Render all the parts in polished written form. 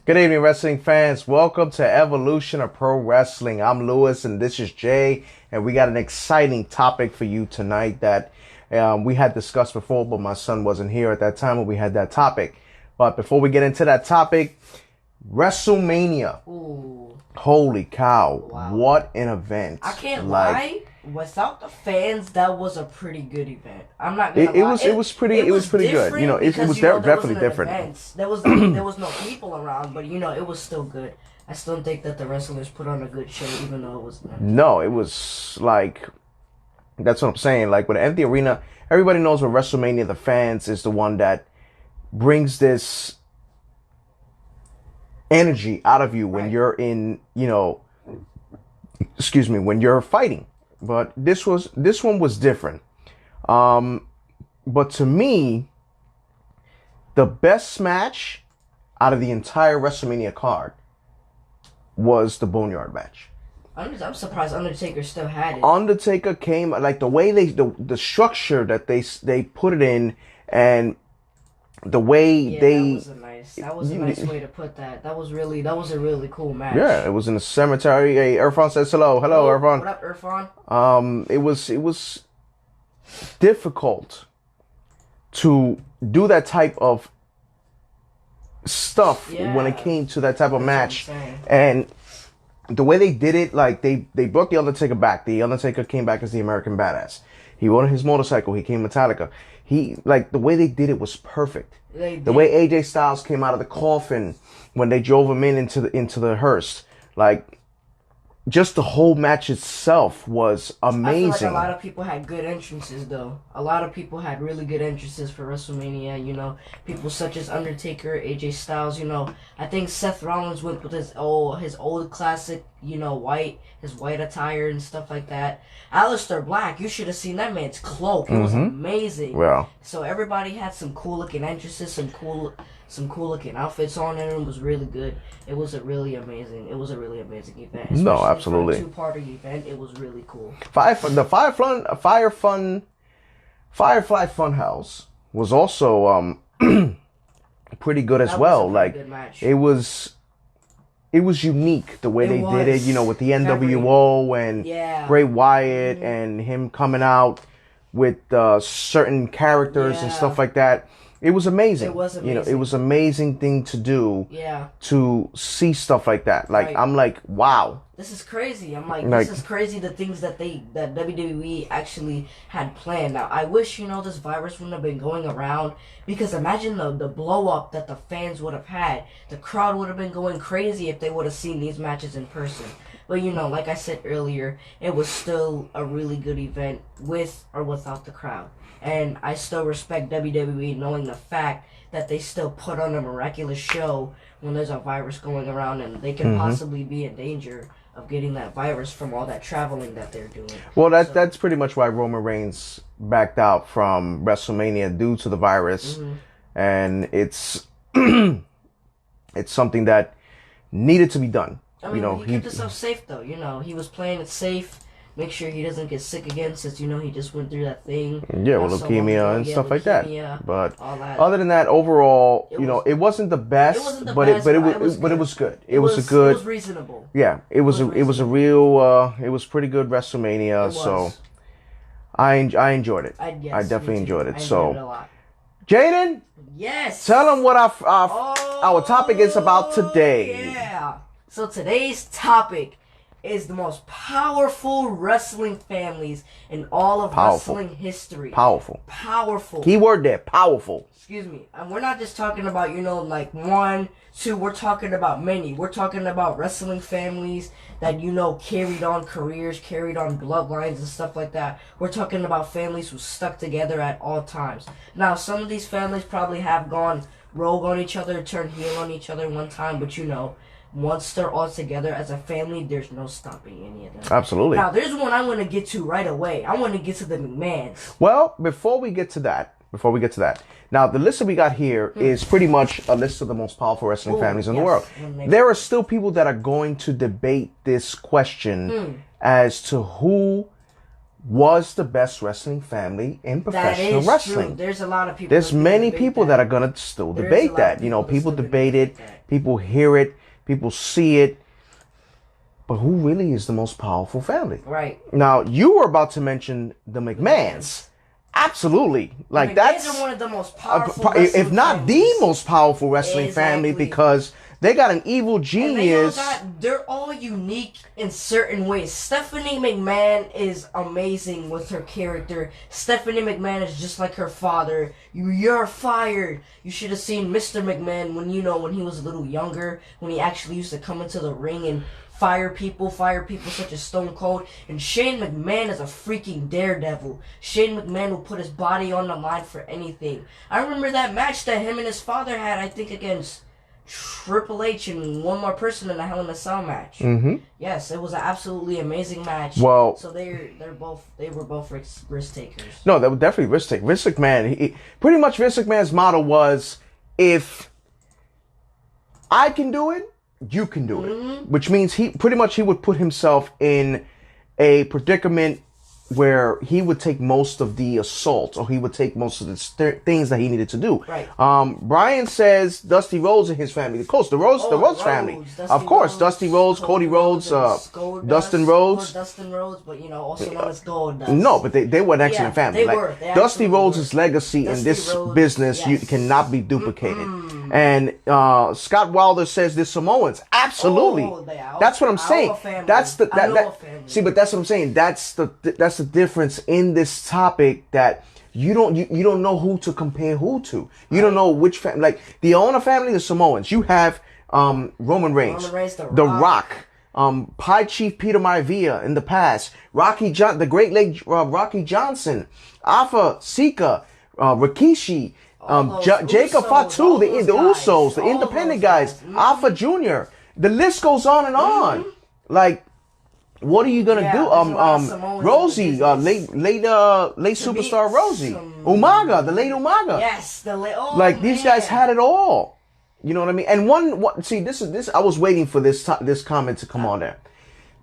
Good evening, wrestling fans. Welcome to Evolution of Pro Wrestling. I'm Lewis, and this is Jay, and we got an exciting topic for you tonight that we had discussed before, but my son wasn't here at that time when we had that topic. But before we get into that topic, WrestleMania. Ooh. Holy cow. Wow. What an event. I can't lie. Without the fans, that was a pretty good event. I'm not gonna lie. It was pretty good. You know, it was definitely different. There was no people around, but it was still good. I still think that the wrestlers put on a good show, even though it was not. No, it was like, that's what I'm saying. Like with an empty arena, everybody knows with WrestleMania, the fans is the one that brings this energy out of you when you're in, when you're fighting. But this one was different. But to me, the best match out of the entire WrestleMania card was the Boneyard match. I'm surprised Undertaker still had it. Undertaker came, like the way the structure that they put it in, and the way that was a nice way to put that. That was a really cool match. Yeah, it was in the cemetery. Hey, Irfan says hello. Hello, Irfan. What up, Irfan? It was difficult to do that type of stuff when it came to that type of match. And the way they did it, like they brought the Undertaker back. The Undertaker came back as the American Badass. He rode his motorcycle. He came Metallica. The way they did it was perfect. The way AJ Styles came out of the coffin when they drove him into the hearse, like just the whole match itself was amazing. I feel like a lot of people had good entrances, though. A lot of people had really good entrances for WrestleMania. People such as Undertaker, AJ Styles. I think Seth Rollins went with his old classic, his white attire and stuff like that. Aleister Black, you should have seen that man's cloak. It was amazing. Well, so everybody had some cool looking entrances, some cool looking outfits on, and it was really good. It was a really amazing event. No, absolutely. For a two-parter event, it was really cool. Firefly Funhouse was also pretty good as well. Like good match. It was unique the way they did it, with the NWO and Bray Wyatt and him coming out with certain characters and stuff like that. It was amazing. It was amazing. It was an amazing thing to do. Yeah. To see stuff like that. Like, I'm like, wow. This is crazy. I'm like, this is crazy, the things that WWE actually had planned. Now, I wish, this virus wouldn't have been going around, because imagine the blow up that the fans would have had. The crowd would have been going crazy if they would have seen these matches in person. But, like I said earlier, it was still a really good event with or without the crowd. And I still respect WWE knowing the fact that they still put on a miraculous show when there's a virus going around and they can possibly be in danger of getting that virus from all that traveling that they're doing. Well, that's pretty much why Roman Reigns backed out from WrestleMania due to the virus. And it's something that needed to be done. I mean, he kept himself safe, though. He was playing it safe. Make sure he doesn't get sick again, since he just went through that thing. Yeah, with leukemia and stuff like that. But other than that, overall, it wasn't the best, but it was good. It was reasonable. Yeah, it was pretty good WrestleMania. So I enjoyed it. I definitely enjoyed it. So, enjoyed it a lot. Jaden, yes, tell them what our topic is about today. Yeah. So today's topic is the most powerful wrestling families in all of wrestling history. Powerful. Keyword there, powerful. Excuse me. And we're not just talking about, like 1, 2. We're talking about many. We're talking about wrestling families that, carried on careers, carried on bloodlines and stuff like that. We're talking about families who stuck together at all times. Now, some of these families probably have gone rogue on each other, turned heel on each other one time, but once they're all together as a family, there's no stopping any of them. Absolutely. Now, there's one I want to get to right away. I want to get to the McMahons. Well, before we get to that, now the list that we got here is pretty much a list of the most powerful wrestling families in the world. There are still people that are going to debate this question as to who was the best wrestling family in professional wrestling. True. There's a lot of people. There's many people that are gonna still debate that. You know, people debate it, people hear it, people see it. But who really is the most powerful family? Right. Now, you were about to mention the McMahons. Absolutely. Like, that's are one of the most powerful if not families. the most powerful wrestling family, because they got an evil genius. They're all unique in certain ways. Stephanie McMahon is amazing with her character. Stephanie McMahon is just like her father. You're fired. You should have seen Mr. McMahon when he was a little younger, when he actually used to come into the ring and fire people such as Stone Cold. And Shane McMahon is a freaking daredevil. Shane McMahon will put his body on the line for anything. I remember that match that him and his father had, I think, against Triple H and one more person in a Hell in a Cell match. Mm-hmm. Yes, it was an absolutely amazing match. Well, so they were both risk takers. No, they were definitely risk takers. Vince McMahon, pretty much Vince McMahon's motto was, if I can do it, you can do it. Which means he would put himself in a predicament where he would take most of the assault, or he would take most of the things that he needed to do. Right. Brian says Dusty Rhodes and his family. Of course, the Rhodes family. Of course, Dusty Rhodes, Cody Rhodes, Dustin Rhodes. Dustin Rhodes, but also known as Goldust. No, but they were an excellent family. They were. Dusty Rhodes' legacy in this business cannot be duplicated. And Scott Wilder says the Samoans. Absolutely. That's what I'm saying. That's see, but that's what I'm saying. That's the difference in this topic, that you don't know who to compare who to. You don't know which family. Like the Owner family, the Samoans. You have Roman Reigns, The Rock, Pie Chief Peter Maivia in the past, the Great Lake Rocky Johnson, Alpha Sika, Rikishi, Jacob Fatu, the Usos, the independent guys, Alpha Jr. The list goes on and on. Like, what are you gonna do? Rosie, late superstar Rosie, Umaga, the late Umaga. Yes, these guys had it all. You know what I mean? And see, this. I was waiting for this comment to come on there.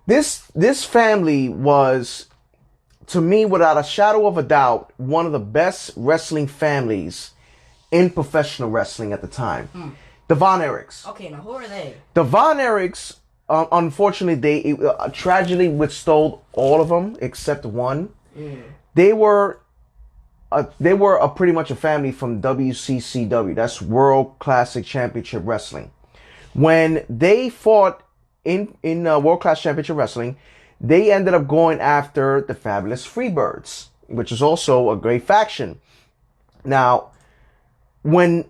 This family was, to me, without a shadow of a doubt, one of the best wrestling families in professional wrestling at the time. The Von Erichs. Okay, now who are they? The Von Erichs. Unfortunately, they tragically withstood all of them except one. They were pretty much a family from WCCW. That's World Classic Championship Wrestling. When they fought in World Class Championship Wrestling, they ended up going after the Fabulous Freebirds, which is also a great faction. Now, when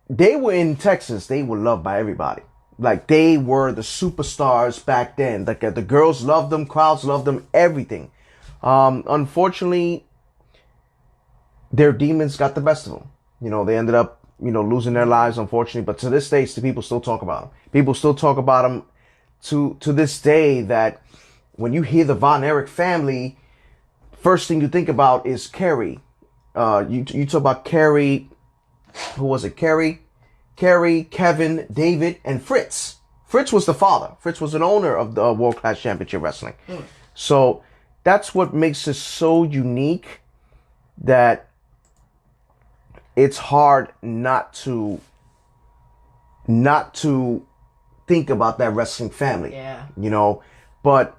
they were in Texas, they were loved by everybody. Like, they were the superstars back then. Like, the girls loved them, crowds loved them, everything. Unfortunately, their demons got the best of them. You know, they ended up, losing their lives, unfortunately. But to this day, people still talk about them. People still talk about them to this day, that when you hear the Von Erich family, first thing you think about is Kerry. You talk about Kerry, who was it? Kerry, Kevin, David, and Fritz. Fritz was the father. Fritz was an owner of the World Class Championship Wrestling. So that's what makes it so unique, that it's hard not to think about that wrestling family. Yeah. But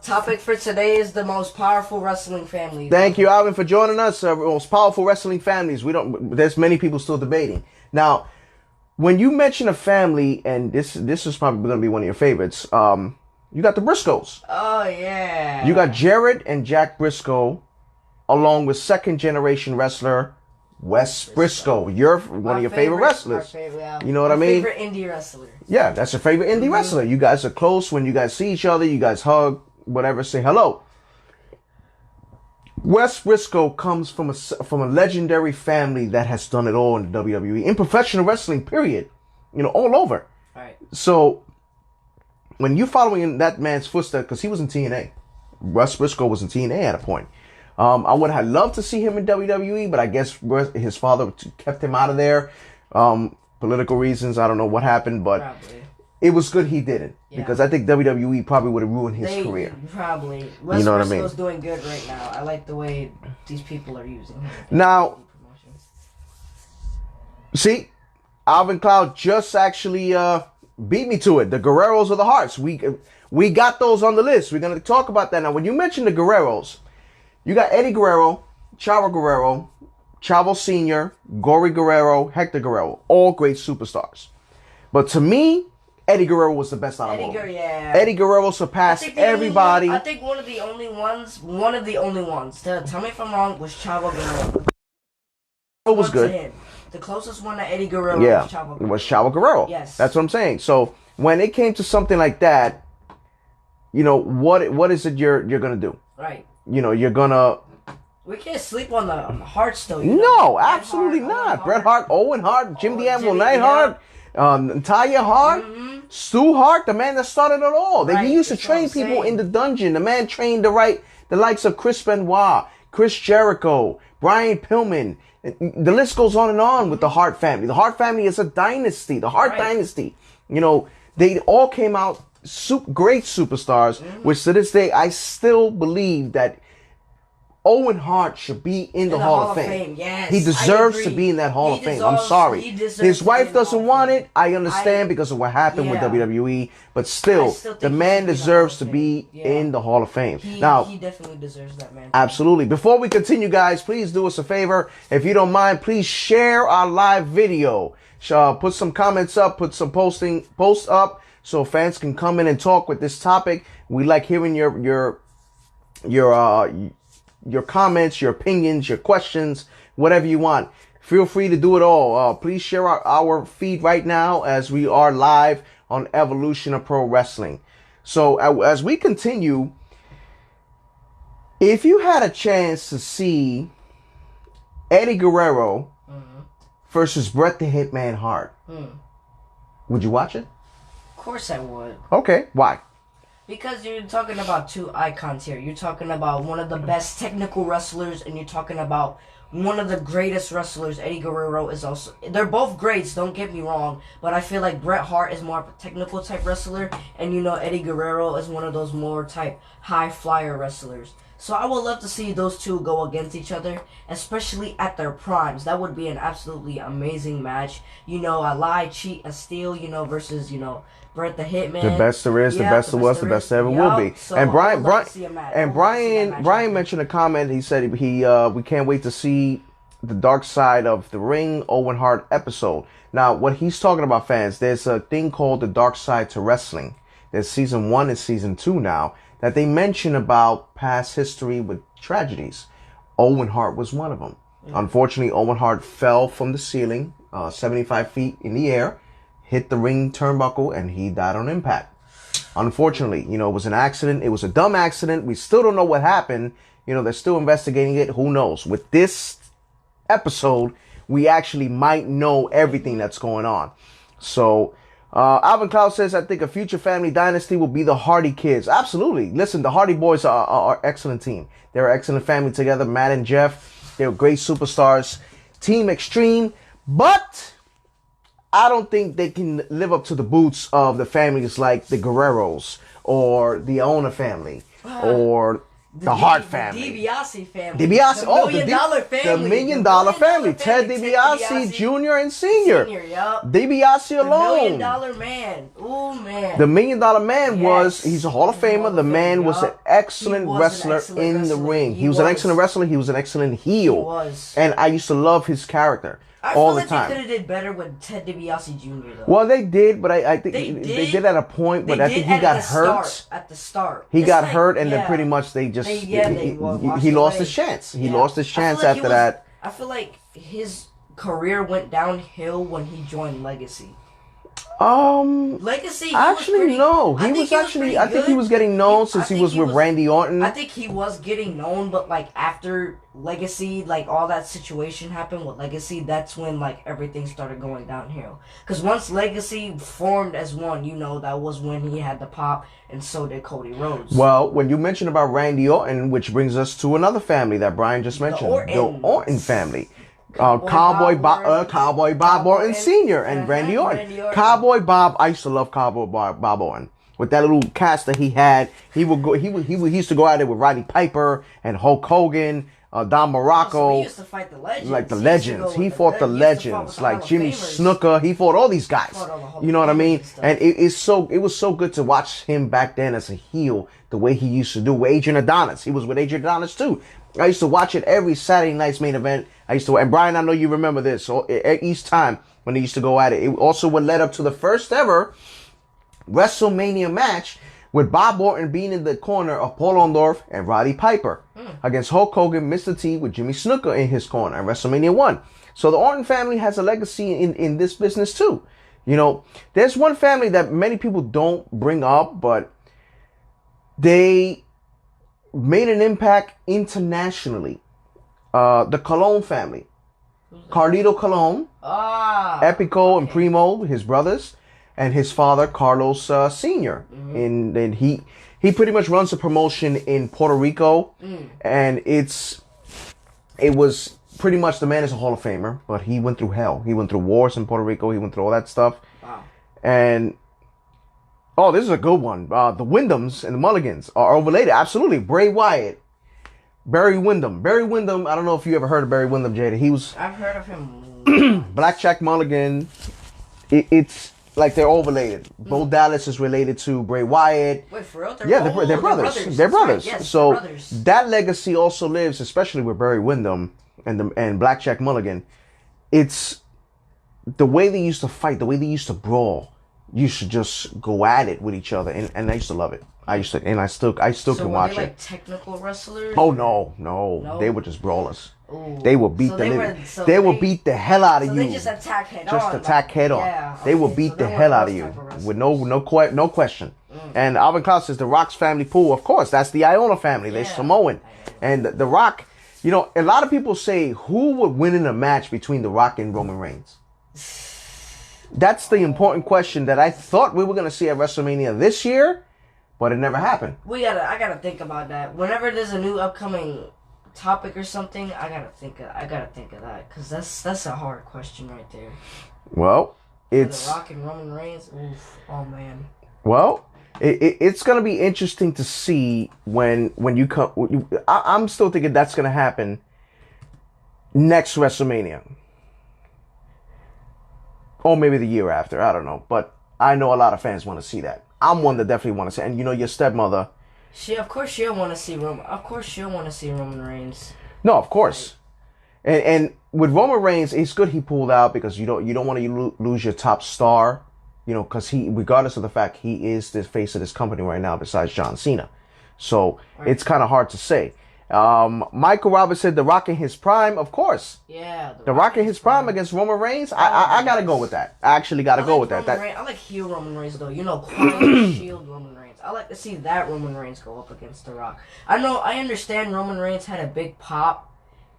topic for today is the most powerful wrestling family. Thank you, Alvin, for joining us. Most powerful wrestling families. There's many people still debating. Now, when you mention a family, and this is probably going to be one of your favorites, you got the Briscoes. Oh, yeah. You got Jared and Jack Briscoe, along with second generation wrestler Wes Briscoe. You're one of your favorite wrestlers. You know what I mean? Favorite indie wrestler. Yeah, that's your favorite indie wrestler. You guys are close. When you guys see each other, you guys hug, whatever, say hello. Wes Briscoe comes from a legendary family that has done it all in the WWE, in professional wrestling, period. All over. Right. So, when you're following in that man's footsteps, because he was in TNA. Wes Briscoe was in TNA at a point. I would have loved to see him in WWE, but I guess his father kept him out of there. Political reasons, I don't know what happened, but it was good he didn't. Yeah. Because I think WWE probably would have ruined his career. Probably. You know what I mean? Briscoe's doing good right now. I like the way these people are using him. Now, see, Alvin Cloud just actually beat me to it. The Guerreros of the Hearts. We got those on the list. We're going to talk about that. Now, when you mention the Guerreros, you got Eddie Guerrero, Chavo Sr., Gory Guerrero, Hector Guerrero. All great superstars. But to me, Eddie Guerrero was the best out of all. Eddie Guerrero surpassed everybody. I think one of the only ones, tell me if I'm wrong, was Chavo Guerrero. It was good. The closest one to Eddie Guerrero was Chavo Guerrero. It was Chavo Guerrero. Yes. That's what I'm saying. So when it came to something like that, you know, what is it you're going to do? Right. You know, you're going to... We can't sleep on the Hearts, though. No, absolutely not. Bret Hart, Owen Hart, Jim the Anvil Neidhart, Natalia Hart, Stu Hart, the man that started it all. He used to train people in the dungeon. The man trained the likes of Chris Benoit, Chris Jericho, Brian Pillman. The list goes on and on with the Hart family. The Hart family is a dynasty. The Hart dynasty. You know, they all came out great superstars, which to this day, I still believe that Owen Hart should be in the Hall of Fame. Yes, he deserves to be in that Hall of Fame. I'm sorry. His wife doesn't want it. I understand because of what happened with WWE. But still the man deserves to be in the Hall of Fame. Now, he definitely deserves that, man. Absolutely. Before we continue, guys, please do us a favor. If you don't mind, please share our live video. Put some comments up. Put some posts up so fans can come in and talk with this topic. We like hearing your comments, your opinions, your questions, whatever you want. Feel free to do it all. Please share our feed right now as we are live on Evolution of Pro Wrestling. So as we continue, if you had a chance to see Eddie Guerrero versus Bret the Hitman Hart, would you watch it? Of course I would. Okay, why? Because you're talking about two icons here. You're talking about one of the best technical wrestlers, and you're talking about one of the greatest wrestlers. Eddie Guerrero is also... They're both greats, don't get me wrong, but I feel like Bret Hart is more of a technical type wrestler, and you know Eddie Guerrero is one of those more type high flyer wrestlers. So I would love to see those two go against each other, especially at their primes. That would be an absolutely amazing match. You know, a lie, cheat, and steal, you know, versus, you know, Bret the Hitman. The best there is, the best there was, the best there ever will be. So and Brian mentioned a comment. He said we can't wait to see the Dark Side of the Ring Owen Hart episode. Now, what he's talking about, fans, there's a thing called the Dark Side to Wrestling. There's season 1 and season 2 now that they mention about past history with tragedies. Owen Hart was one of them. Unfortunately, Owen Hart fell from the ceiling, 75 feet in the air, hit the ring turnbuckle, and he died on impact. Unfortunately, you know, it was an accident. It was a dumb accident. We still don't know what happened. You know, they're still investigating it. Who knows? With this episode, we actually might know everything that's going on. So, Alvin Cloud says, I think a future family dynasty will be the Hardy Kids. Absolutely. Listen, the Hardy Boys are an excellent team. They're an excellent family together. Matt and Jeff, they're great superstars. Team Extreme. But I don't think they can live up to the boots of the families like the Guerreros or the Owner family or the Hart family. The DiBiase family. The $1 million family. The $1 million family. Ted DiBiase Jr. and Sr. DiBiase alone. The $1 million man. Ooh, man. The $1 million man he's a Hall of Famer. The man was an excellent wrestler in the ring. He was an excellent wrestler. He was an excellent heel. He was. And I used to love his character. All the time. They could have did better with Ted DiBiase Jr. though. Well, they did, but I think they did at a point, but I think he got hurt. At the start. He got hurt, and then pretty much they just... He lost his chance. He lost his chance after that. I feel like his career went downhill when he joined Legacy. Legacy. Actually, no. I think he was getting known since he was with Randy Orton. I think he was getting known, but like after Legacy, like all that situation happened with Legacy, that's when like everything started going downhill. Because once Legacy formed as one, you know, that was when he had the pop, and so did Cody Rhodes. Well, when you mentioned about Randy Orton, which brings us to another family that Brian just mentioned, the Orton family. Cowboy Bob Orton Sr. and Randy Orton. Cowboy Bob, I used to love Cowboy Bob Orton. With that little cast that he had, he used to go out there with Roddy Piper and Hulk Hogan, Don Morocco. So he used to fight the legends. Like the legends. He fought the legends. Like Jimmy Snuka. He fought all these guys. You know what I mean? And it was so good to watch him back then as a heel, the way he used to do with Adrian Adonis. He was with Adrian Adonis too. I used to watch it every Saturday night's main event. And Brian, I know you remember this. So each time when they used to go at it, it also would led up to the first ever WrestleMania match with Bob Orton being in the corner of Paul Orndorff and Roddy Piper against Hulk Hogan, Mr. T with Jimmy Snuka in his corner at WrestleMania 1. So the Orton family has a legacy in this business too. You know, there's one family that many people don't bring up, but they made an impact internationally. The Colon family. Carlito Colon, Epico and Primo, his brothers, and his father, Carlos Sr. And he pretty much runs a promotion in Puerto Rico. And it was pretty much, the man is a Hall of Famer, but he went through hell. He went through wars in Puerto Rico. He went through all that stuff. Wow. And, this is a good one. The Wyndhams and the Mulligans are related. Absolutely. Bray Wyatt. Barry Windham. Barry Windham, I don't know if you ever heard of Barry Windham, Jada. I've heard of him. Blackjack Mulligan. It's like they're all related. Bo Dallas is related to Bray Wyatt. Wait, for real? They're brothers. They're brothers. Yes, so they're brothers. That legacy also lives, especially with Barry Windham and Blackjack Mulligan. It's the way they used to fight, the way they used to brawl. You should just go at it with each other, and I used to love it. I still can watch it. Like technical wrestlers? Oh no, they were just brawlers. Ooh. They will beat they will beat the hell out of you. They just attack head on. Yeah, they will beat the hell out of you with no question. And Alvin Klaus is the Rock's family pool. Of course, that's the Iona family. They're Samoan, and the Rock. You know, a lot of people say who would win in a match between the Rock and Roman Reigns. That's the important question that I thought we were going to see at WrestleMania this year, but it never happened. I gotta think about that. Whenever there's a new upcoming topic or something, I gotta think of that, because that's a hard question right there. Well, it's The Rock and Roman Reigns. Oof, oh man. Well, it's gonna be interesting to see when you come. I'm still thinking that's gonna happen next WrestleMania. Or maybe the year after, I don't know. But I know a lot of fans want to see that. I'm one that definitely want to see. And you know, your stepmother. Of course she'll want to see Roman Reigns. No, of course. And with Roman Reigns, it's good he pulled out, because you don't want to lose your top star. You know, because regardless of the fact he is the face of this company right now, besides John Cena. So It's kind of hard to say. Michael Roberts said The Rock in his prime, of course. Yeah. The Rock in his prime against Roman Reigns. I gotta go with that. I actually gotta go with that. I like heel Roman Reigns though. You know, quiet shield Roman Reigns. I like to see that Roman Reigns go up against The Rock. I understand Roman Reigns had a big pop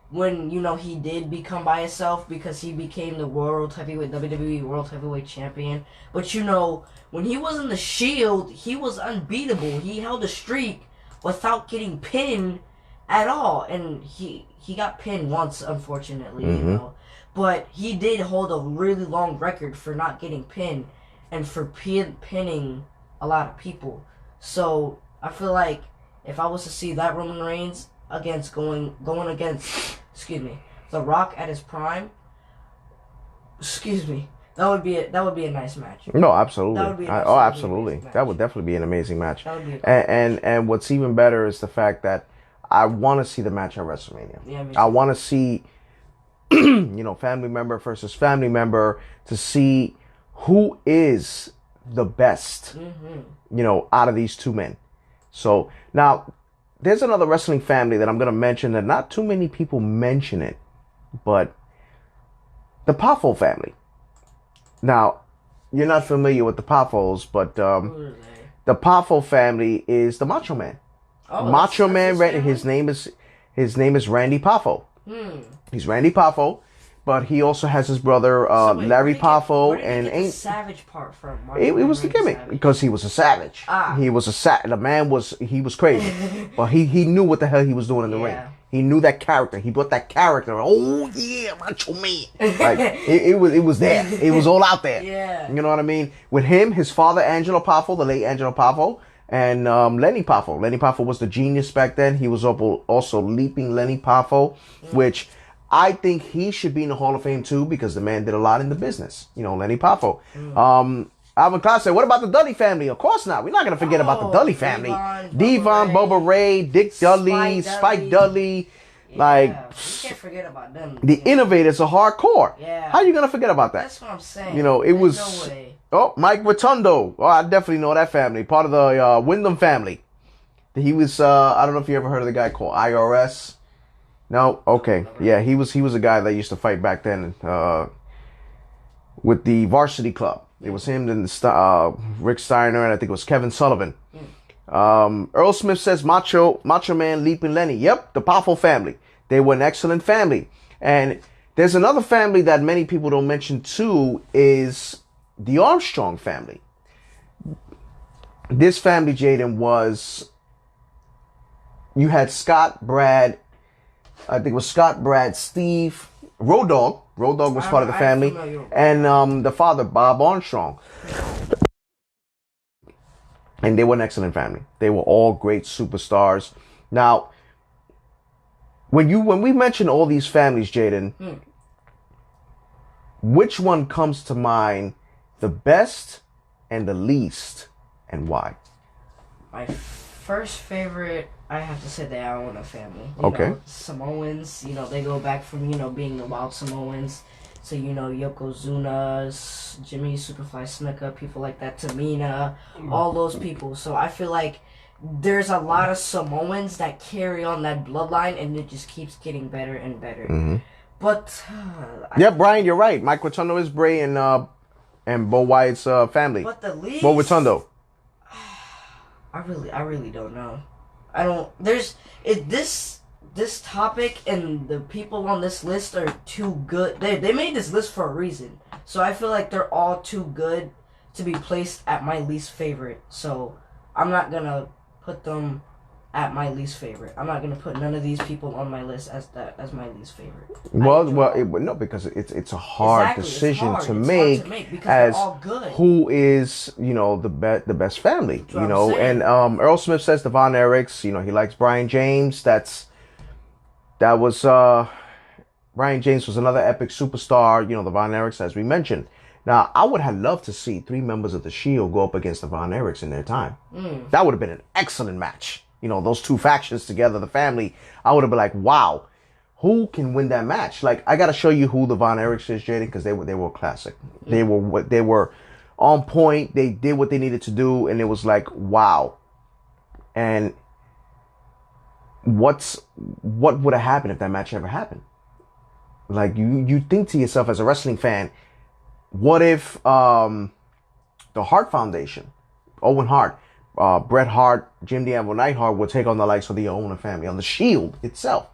when, you know, he did become by himself, because he became the WWE World Heavyweight Champion. But you know, when he was in the Shield, he was unbeatable. He held a streak without getting pinned at all, and he got pinned once, unfortunately, you know, but he did hold a really long record for not getting pinned and for pinning a lot of people. So I feel like if I was to see that Roman Reigns going against The Rock at his prime, that would be a nice match. No, absolutely. That would be absolutely. That would definitely be an amazing match. That would be and what's even better is the fact that I want to see the match at WrestleMania. Yeah, I want to see, you know, family member versus family member, to see who is the best, you know, out of these two men. So now there's another wrestling family that I'm going to mention that not too many people mention it, but the Poffo family. Now, you're not familiar with the Poffos, but the Poffo family is the Macho Man. Oh, Macho Man, his name is Randy Poffo. He's Randy Poffo. but he also has his brother So wait, Larry where Poffo, did he and get the ain't savage part from? it was the gimmick Savage? because he was a savage. He was the man was crazy, but he knew what the hell he was doing in the ring. He knew that character. He brought that character. Oh yeah, Macho Man. Like it was there. It was all out there. Yeah. You know what I mean? With him, his father Angelo Poffo, the late Angelo Poffo, and Lenny Poffo. Lenny Poffo was the genius back then. He was also Leaping Lenny Poffo, which I think he should be in the Hall of Fame too because the man did a lot in the business. You know, Lenny Poffo. Alvin Clark said, what about the Dudley family? Of course not. We're not going to forget about the Dudley family. Devon, Bubba Ray, Dick Dudley, Spike Dudley. Yeah, Like, you can't forget about them. The Innovators are hardcore. Yeah. How are you going to forget about that? That's what I'm saying. You know, it was... No way. Oh, Mike Rotundo. Oh, I definitely know that family. Part of the Wyndham family. He was, I don't know if you ever heard of the guy called IRS. No? Okay. Yeah, he was a guy that used to fight back then with the Varsity Club. It was him and Rick Steiner, and I think it was Kevin Sullivan. Earl Smith says Macho Man, Leaping Lenny. Yep, the Poffo family. They were an excellent family. And there's another family that many people don't mention too is the Armstrong family. This family, Jaden, was... You had Scott, Brad, I think it was Scott, Brad, Steve, Road Dogg. Road Dogg was part of the family. And the father, Bob Armstrong. And they were an excellent family. They were all great superstars. Now, when we mention all these families, Jaden, which one comes to mind the best and the least, and why? My first favorite, I have to say the Iona family. You know, Samoans, they go back from, being the Wild Samoans to, Yokozuna's, Jimmy Superfly Snuka, people like that, Tamina, all those people. So I feel like there's a lot of Samoans that carry on that bloodline, and it just keeps getting better and better. But yeah, Brian, you're right. Mike Rotundo is Bray and Bo Wyatt's family. But the least, Bo Rotundo. I really don't know. This topic and the people on this list are too good. They made this list for a reason. So I feel like they're all too good to be placed at my least favorite. So I'm not gonna put them at my least favorite. I'm not gonna put none of these people on my list as my least favorite. No, because it's a hard decision to make as who is the best family. And Earl Smith says the Von Erichs. He likes Brian James. Brian James was another epic superstar. The Von Erichs, as we mentioned. Now, I would have loved to see 3 members of the Shield go up against the Von Erichs in their time. That would have been an excellent match. Those two factions together, the family, I would have been like, wow, who can win that match? Like, I got to show you who the Von Erichs is, Jaden, because they were classic. They were on point. They did what they needed to do, and it was like, wow. And what would have happened if that match ever happened? Like, you think to yourself as a wrestling fan, what if the Hart Foundation, Owen Hart, Bret Hart, Jim the Anvil Neidhart would take on the likes of the Owen family on the Shield itself,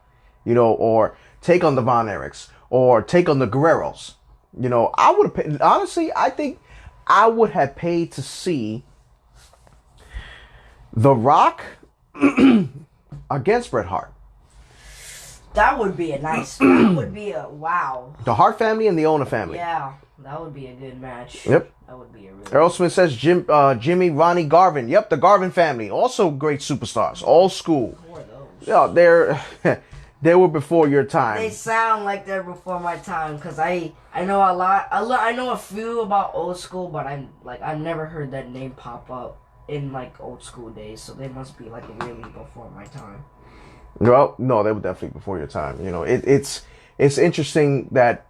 or take on the Von Erichs, or take on the Guerreros. I would have honestly, I think I would have paid to see The Rock against Bret Hart. That would be that would be a wow. The Hart family and the Owen family. Yeah, that would be a good match. Yep. That would be a really Earl Smith says Jimmy, Ronnie Garvin. Yep, the Garvin family. Also great superstars. Old school. Who are those? Yeah, they were before your time. They sound like they're before my time because I know a lot. I know a few about old school, but I've never heard that name pop up in like old school days. So they must be like really before my time. Well, no, they were definitely before your time. It's interesting that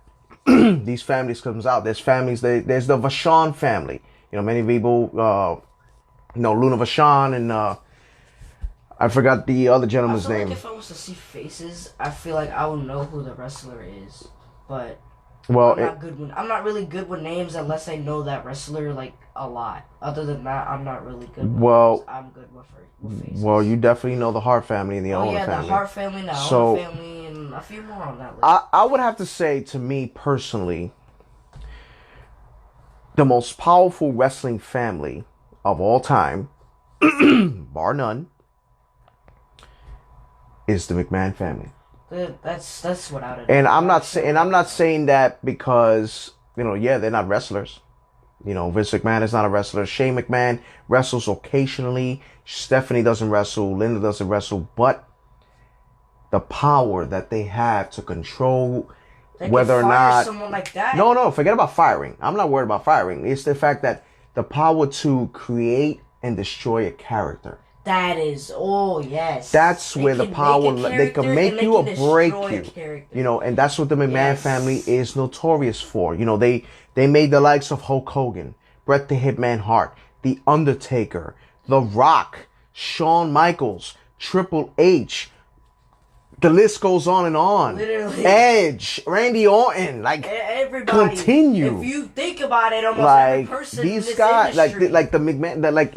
these families comes out. There's families. There's the Vachon family. Many people, Luna Vachon and I forgot the other gentleman's name. Like if I was to see faces, I feel like I would know who the wrestler is, but Well, I'm not really good with names unless I know that wrestler like a lot. Other than that, I'm not really good with names. I'm good with faces. Well, you definitely know the Hart family and the Owner family. The Hart family, the Owner family, and a few more on that list. I would have to say, to me personally, the most powerful wrestling family of all time, bar none, is the McMahon family. That's without a doubt. And I'm not saying that because, they're not wrestlers. Vince McMahon is not a wrestler. Shane McMahon wrestles occasionally. Stephanie doesn't wrestle. Linda doesn't wrestle. But the power that they have to control whether or not someone like that. No, forget about firing. I'm not worried about firing. It's the fact that the power to create and destroy a character. That is, yes. That's where the power, they can make you or break you. And that's what the McMahon family is notorious for. They made the likes of Hulk Hogan, Bret the Hitman Hart, The Undertaker, The Rock, Shawn Michaels, Triple H. The list goes on and on. Literally. Edge, Randy Orton, everybody. Continue. If you think about it, almost every person these in this guys, industry. like the McMahon,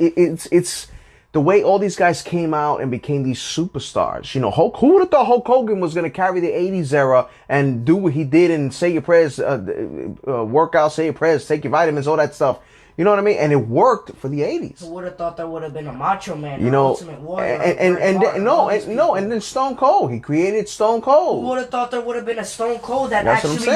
it's the way all these guys came out and became these superstars. Who would have thought Hulk Hogan was going to carry the 80s era and do what he did and say your prayers, work out, say your prayers, take your vitamins, all that stuff. You know what I mean? And it worked for the 80s. Who would have thought there would have been a Macho Man, Ultimate Warrior, and then Stone Cold. He created Stone Cold. Who would have thought there would have been a Stone Cold that actually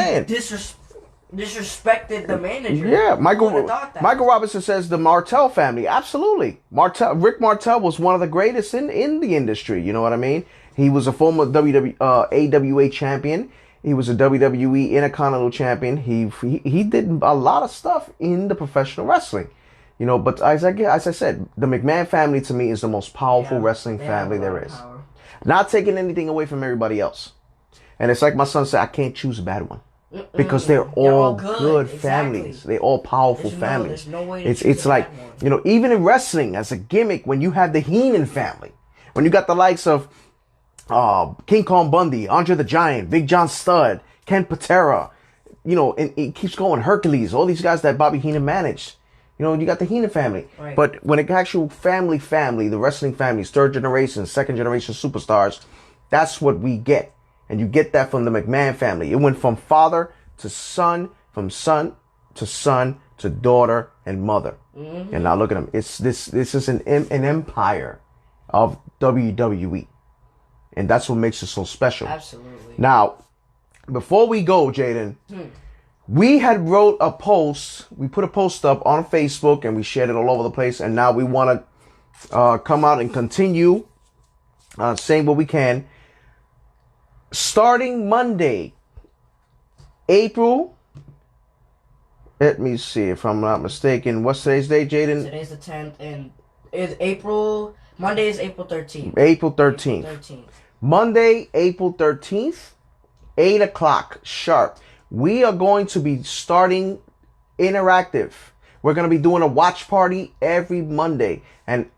disrespected the manager? Yeah, Michael Robinson says the Martel family. Absolutely. Rick Martel was one of the greatest in the industry. You know what I mean? He was a former AWA champion. He was a WWE Intercontinental champion. He did a lot of stuff in the professional wrestling. But as I said, the McMahon family to me is the most powerful wrestling family there is. Not taking anything away from everybody else. And it's like my son said, I can't choose a bad one. Because they're all good families. They're all powerful families. There's no way to it's like, even in wrestling as a gimmick, when you have the Heenan family, when you got the likes of King Kong Bundy, Andre the Giant, Big John Studd, Ken Patera, and it keeps going, Hercules, all these guys that Bobby Heenan managed. You got the Heenan family. Right. But when it actual family, the wrestling families, third generation, second generation superstars, that's what we get. And you get that from the McMahon family. It went from father to son, from son to daughter and mother. Mm-hmm. And now look at them. This is an empire of WWE. And that's what makes it so special. Absolutely. Now, before we go, Jaden, we had wrote a post. We put a post up on Facebook and we shared it all over the place. And now we want to come out and continue saying what we can. Starting Monday, April, let me see if I'm not mistaken. What's today's date, Jaden? Today's the 10th, and Monday is April 13th. April 13th. Monday, April 13th, 8 o'clock sharp. We are going to be starting interactive. We're going to be doing a watch party every Monday. And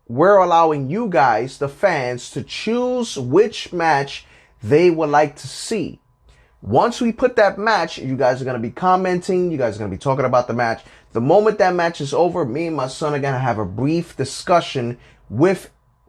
we're allowing you guys, the fans, to choose which match they would like to see. Once we put that match, you guys are going to be commenting. You guys are going to be talking about the match. The moment that match is over, me and my son are going to have a brief discussion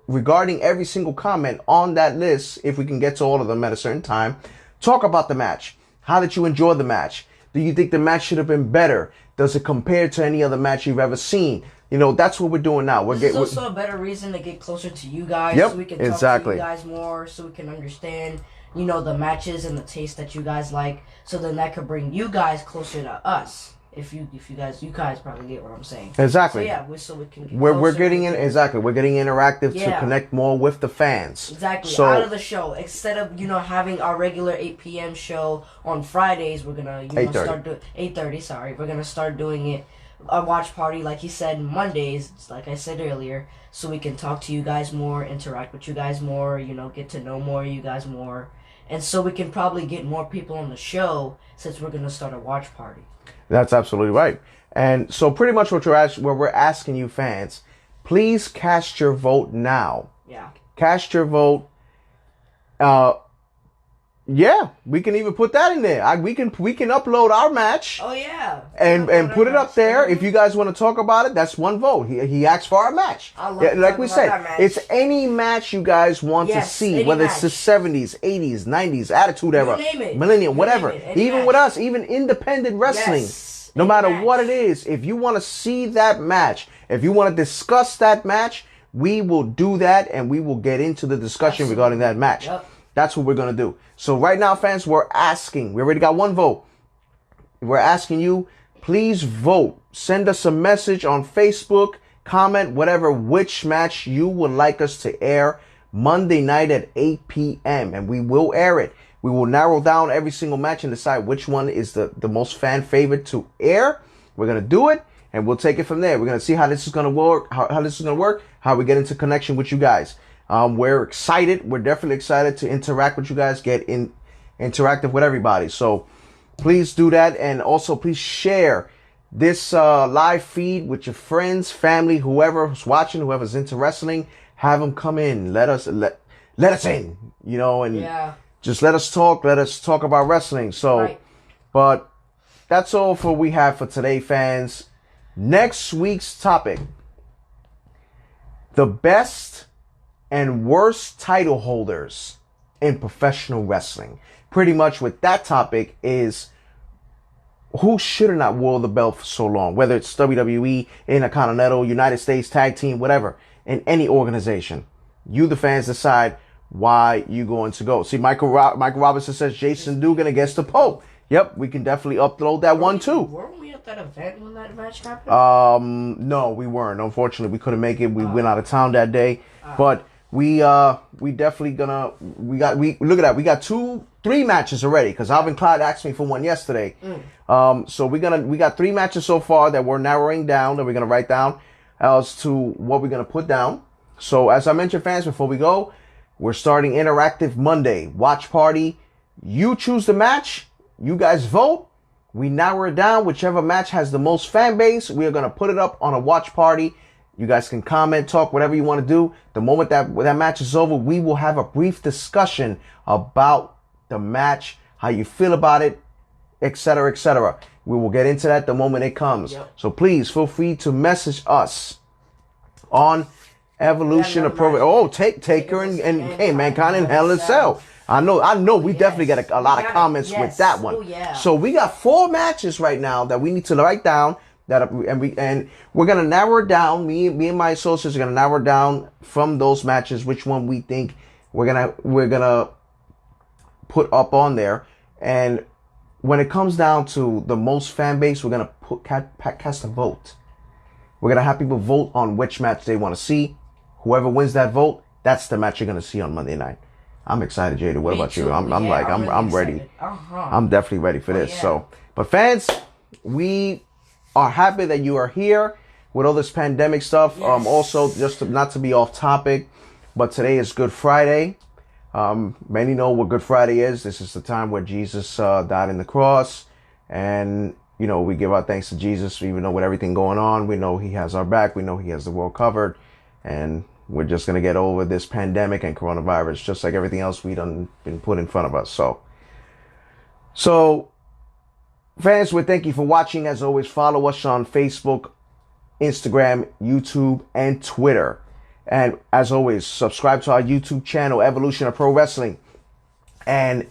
regarding every single comment on that list. If we can get to all of them at a certain time, talk about the match. How did you enjoy the match? Do you think the match should have been better? Does it compare to any other match you've ever seen? That's what we're doing now. It's also a better reason to get closer to you guys. Yep, so we can talk to you guys more, so we can understand, the matches and the taste that you guys like. So then that could bring you guys closer to us. If you guys probably get what I'm saying. Exactly. So yeah, so we can. We're getting in exactly. We're getting interactive to connect more with the fans. Exactly. So, out of the show, instead of having our regular 8 p.m. show on Fridays, we're gonna start doing 8:30. Sorry, we're gonna start doing it a watch party, like he said, Mondays. Like I said earlier, so we can talk to you guys more, interact with you guys more. Get to know more of you guys more, and so we can probably get more people on the show since we're gonna start a watch party. That's absolutely right. And so pretty much what we're asking you fans, please cast your vote now. Yeah. Cast your vote. Yeah, we can even put that in there. We can upload our match. Oh yeah. And put it up there. If you guys want to talk about it, that's one vote. He asked for our match. I love like we said, match. it's any match you guys want to see, whether it's the 70s, 80s, 90s, Attitude Era, Millennium, whatever. Even with us, even independent wrestling. No matter what it is, if you want to see that match, if you want to discuss that match, we will do that and we will get into the discussion regarding that match. Yep. That's what we're going to do. So right now, fans, we're asking. We already got one vote. We're asking you, please vote. Send us a message on Facebook, comment, whatever, which match you would like us to air Monday night at 8 p.m. And we will air it. We will narrow down every single match and decide which one is the most fan favorite to air. We're going to do it and we'll take it from there. We're going to see how this is going to work, how this is going to work, how we get into connection with you guys. We're excited. We're definitely excited to interact with you guys, interactive with everybody. So please do that. And also please share this live feed with your friends, family, whoever's watching, whoever's into wrestling. Have them come in. Let us in, and just let us talk. Let us talk about wrestling. So, but that's all for we have for today, fans. Next week's topic, the best and worst title holders in professional wrestling. Pretty much with that topic is who should have not wore the belt for so long, whether it's WWE, Intercontinental, United States, Tag Team, whatever, in any organization. You, the fans, decide why you going to go. See, Michael Robinson says Jason Dugan against the Pope. Yep, we can definitely upload that one too. Weren't we at that event when that match happened? No, we weren't. Unfortunately, we couldn't make it. We went out of town that day, but we definitely gonna, look at that. We got 3 matches already because Alvin Clyde asked me for one yesterday. So we got 3 matches so far that we're narrowing down, that we're gonna write down as to what we're gonna put down. So as I mentioned, fans, before we go, we're starting Interactive Monday watch party. You choose the match. You guys vote. We narrow it down. Whichever match has the most fan base, we are gonna put it up on a watch party. You guys can comment, talk, whatever you want to do. The moment that match is over, we will have a brief discussion about the match, how you feel about it, etc., etc. We will get into that the moment it comes. Yep. So please feel free to message us on Evolution of Pro. Oh, Taker and hey, Mankind in Hell in Cell. I know. We definitely got a lot of comments with that one. So we got 4 matches right now that we need to write down. And we're gonna narrow it down. Me and my associates are gonna narrow it down from those matches which one we think we're gonna put up on there. And when it comes down to the most fan base, we're gonna cast a vote. We're gonna have people vote on which match they want to see. Whoever wins that vote, that's the match you're gonna see on Monday night. I'm excited, Jada. What about you? I'm really ready. I'm definitely ready for this. So, but fans, we are happy that you are here with all this pandemic stuff. Also, just not to be off topic, but today is Good Friday. Many know what Good Friday is. This is the time where Jesus died on the cross, and we give our thanks to Jesus. Even though with everything going on, we know He has our back. We know He has the world covered, and we're just gonna get over this pandemic and coronavirus, just like everything else we done been put in front of us. So. Fans, we thank you for watching. As always, follow us on Facebook, Instagram, YouTube, and Twitter. And as always, subscribe to our YouTube channel, Evolution of Pro Wrestling. And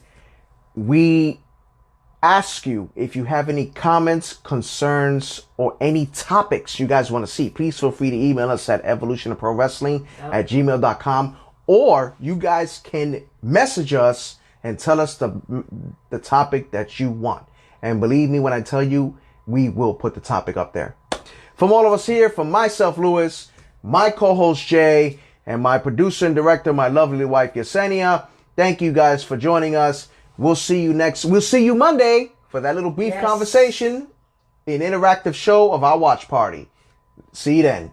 we ask you, if you have any comments, concerns, or any topics you guys want to see, please feel free to email us at evolutionofprowrestling@gmail.com. Or you guys can message us and tell us the topic that you want. And believe me when I tell you, we will put the topic up there. From all of us here, from myself, Louis, my co-host, Jay, and my producer and director, my lovely wife, Yesenia, thank you guys for joining us. We'll see you Monday for that little brief conversation, an interactive show of our watch party. See you then.